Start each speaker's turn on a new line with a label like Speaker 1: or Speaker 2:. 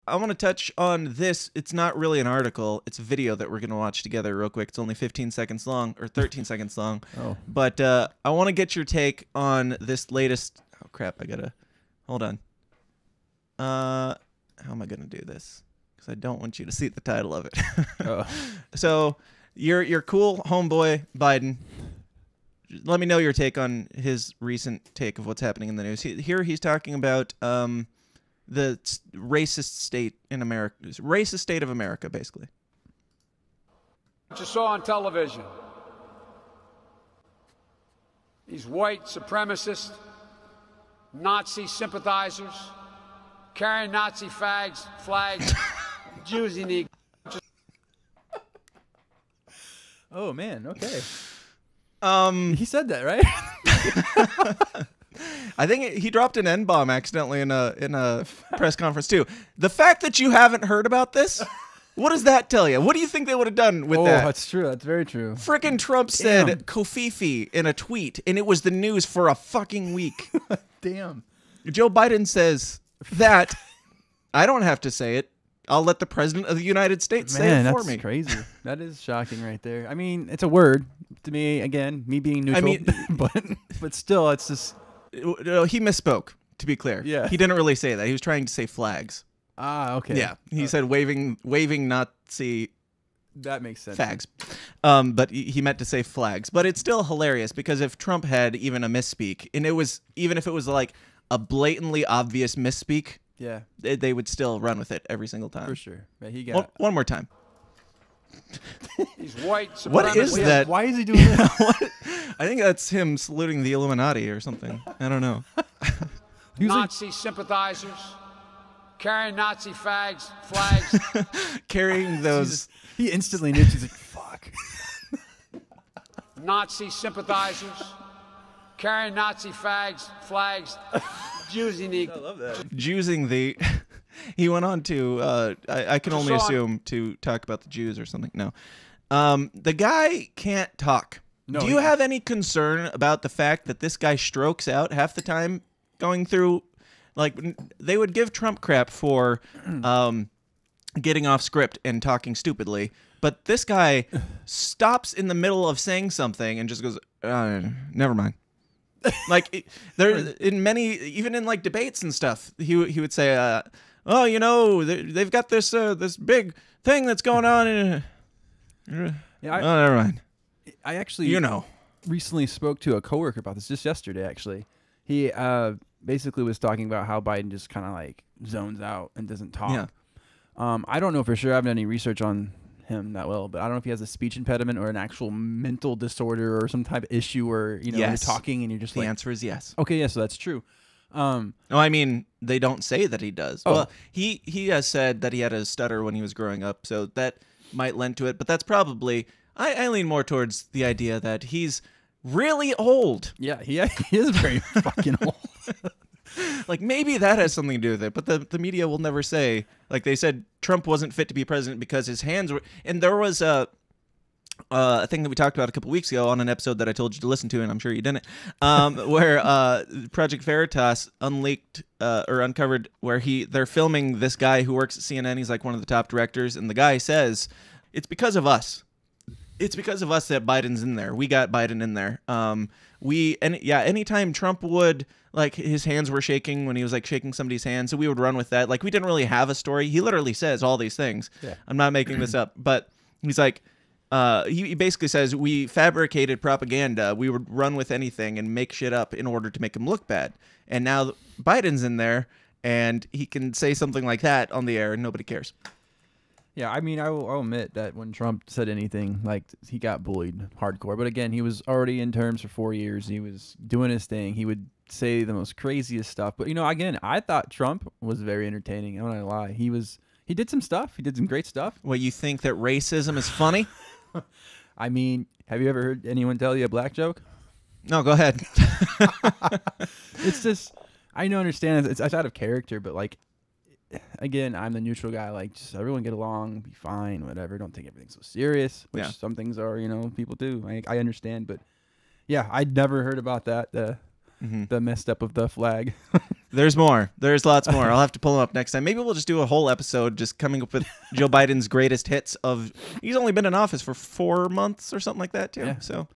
Speaker 1: I want to touch on this. It's not really an article. It's a video that we're going to watch together real quick. It's only 15 seconds long, or 13 seconds long.
Speaker 2: Oh.
Speaker 1: But I want to get your take on this latest... Oh, crap. I got to... Hold on. How am I going to do this? Because I don't want you to see the title of it.
Speaker 2: Oh.
Speaker 1: So, your cool homeboy, Biden... Let me know your take on his recent take of what's happening in the news. Here he's talking about the racist state in America, racist state of America, basically.
Speaker 3: What you saw on television. These white supremacists, Nazi sympathizers, carrying Nazi flags, Jews in the...
Speaker 2: Oh, man. Okay.
Speaker 1: He
Speaker 2: said that, right?
Speaker 1: I think he dropped an N-bomb accidentally in a press conference too. The fact that you haven't heard about this, what does that tell you? What do you think they would have done with that?
Speaker 2: Oh, that's true. That's very true.
Speaker 1: Frickin' Trump said Kofifi in a tweet, and it was the news for a fucking week.
Speaker 2: Damn.
Speaker 1: Joe Biden says that. I don't have to say it. I'll let the president of the United States say it for me.
Speaker 2: That's crazy. That is shocking right there. I mean, it's a word to me. Again, me being neutral,
Speaker 1: I mean,
Speaker 2: but still, it's just.
Speaker 1: He misspoke, to be clear.
Speaker 2: Yeah.
Speaker 1: He didn't really say that. He was trying to say flags.
Speaker 2: Ah, okay.
Speaker 1: Yeah. He said waving Nazi
Speaker 2: that makes sense.
Speaker 1: fags. But he meant to say flags. But it's still hilarious because if Trump had even a misspeak, and even if it was like a blatantly obvious misspeak,
Speaker 2: yeah,
Speaker 1: they would still run with it every single time.
Speaker 2: For sure. But he got
Speaker 1: one more time.
Speaker 3: These white supremacists.
Speaker 1: What is that?
Speaker 2: Why is he doing that?
Speaker 1: I think that's him saluting the Illuminati or something. I don't know.
Speaker 3: Nazi sympathizers, carrying Nazi flags.
Speaker 1: Carrying those.
Speaker 2: He instantly knew. He's like, fuck.
Speaker 3: Nazi sympathizers, carrying Nazi flags. Using the...
Speaker 2: I love that.
Speaker 1: Using the... He went on to, I can only assume, to talk about the Jews or something. No. The guy can't talk.
Speaker 2: No,
Speaker 1: Do you have any concern about the fact that this guy strokes out half the time going through... Like, they would give Trump crap for getting off script and talking stupidly, but this guy stops in the middle of saying something and just goes, never mind. Like there in many, even in like debates and stuff, he would say, "Oh, you know, they've got this this big thing that's going on." Yeah, never mind.
Speaker 2: I actually, recently spoke to a coworker about this just yesterday. Actually, he basically was talking about how Biden just kind of like zones out and doesn't talk.
Speaker 1: Yeah.
Speaker 2: I don't know for sure. I haven't done any research on him that well, but I don't know if he has a speech impediment or an actual mental disorder or some type of issue where you're talking and you're just
Speaker 1: the answer is yes.
Speaker 2: Okay, yeah, so that's true.
Speaker 1: No, I mean they don't say that he does.
Speaker 2: Oh.
Speaker 1: Well, he has said that he had a stutter when he was growing up, so that might lend to it. But that's probably I lean more towards the idea that he's really old.
Speaker 2: Yeah, he is very fucking old.
Speaker 1: Like maybe that has something to do with it, but the media will never say. Like they said, Trump wasn't fit to be president because his hands were. And there was a thing that we talked about a couple weeks ago on an episode that I told you to listen to, and I'm sure you didn't. Where Project Veritas uncovered where they're filming this guy who works at CNN. He's like one of the top directors, and the guy says it's because of us. It's because of us that Biden's in there. We got Biden in there. Anytime Trump would, like, his hands were shaking when he was like shaking somebody's hand, so we would run with that. Like, we didn't really have a story. He literally says all these things.
Speaker 2: Yeah.
Speaker 1: I'm not making this up, but he's like, he basically says we fabricated propaganda. We would run with anything and make shit up in order to make him look bad. And now Biden's in there, and he can say something like that on the air, and nobody cares.
Speaker 2: Yeah, I mean, I'll admit that when Trump said anything, like, he got bullied hardcore. But again, he was already in terms for 4 years. He was doing his thing. He would say the most craziest stuff. But, again, I thought Trump was very entertaining. I'm not going to lie. He did some stuff. He did some great stuff.
Speaker 1: Well, you think that racism is funny?
Speaker 2: I mean, have you ever heard anyone tell you a black joke?
Speaker 1: No, go ahead.
Speaker 2: It's just, I don't understand. It's out of character, but, like, again, I'm the neutral guy. Like, just everyone get along, be fine, whatever. Don't take everything so serious, which some things are, people do. I understand, but yeah, I'd never heard about that. the messed up of the flag.
Speaker 1: There's more. There's lots more. I'll have to pull them up next time. Maybe we'll just do a whole episode just coming up with Joe Biden's greatest hits of. He's only been in office for 4 months or something like that too.
Speaker 2: Yeah.
Speaker 1: So